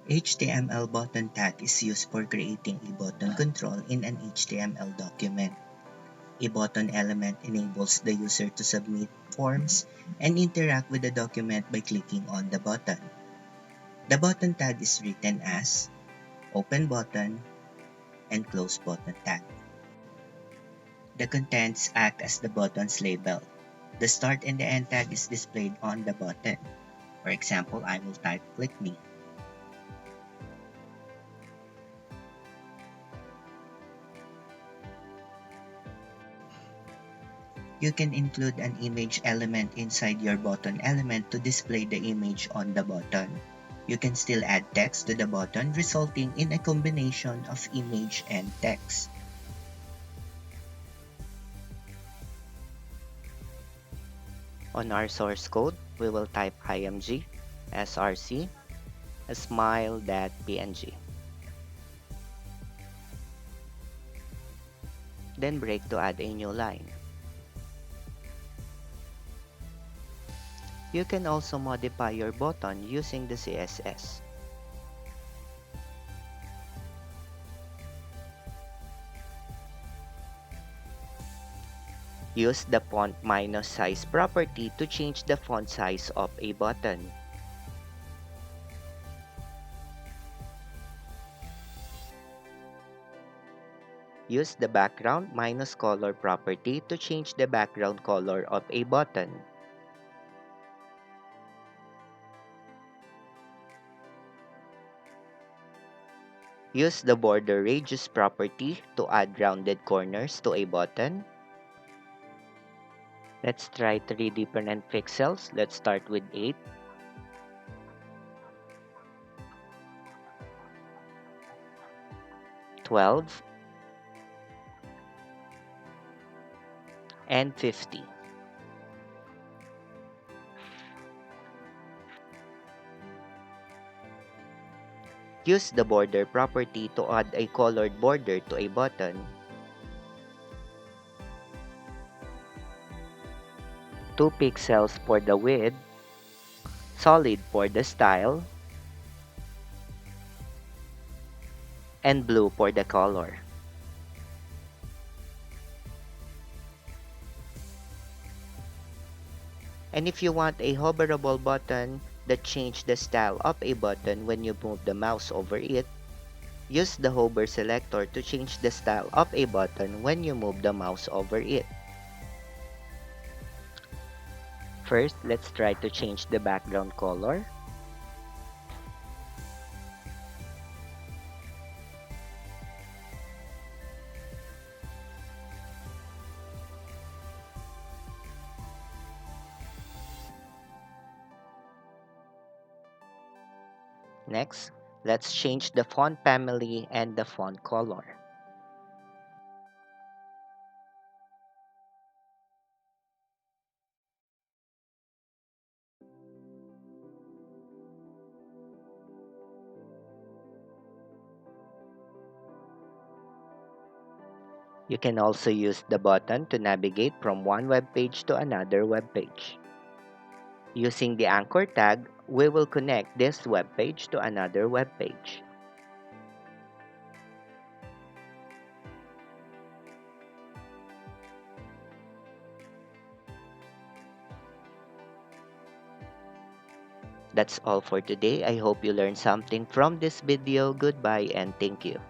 HTML button tag is used for creating a button control in an HTML document. A button element enables the user to submit forms and interact with the document by clicking on the button. The button tag is written as open button and close button tag. The contents act as the button's label. The start and the end tag is displayed on the button. For example, I will type click me. You can include an image element inside your button element to display the image on the button. You can still add text to the button, resulting in a combination of image and text. On our source code, we will type img src smile.png. Then break to add a new line. You can also modify your button using the CSS. Use the font minus size property to change the font size of a button. Use the background minus color property to change the background color of a button. Use the border radius property to add rounded corners to a button. Let's try 3 different pixels. Let's start with 8. 12 and 50. Use the border property to add a colored border to a button. 2 pixels for the width, solid for the style, and blue for the color. And if you want a hoverable button that changes the style of a button when you move the mouse over it, use the hover selector to change the style of a button when you move the mouse over it. First, let's try to change the background color. Next, let's change the font family and the font color. You can also use the button to navigate from one web page to another web page. Using the anchor tag, we will connect this web page to another web page. That's all for today. I hope you learned something from this video. Goodbye and thank you.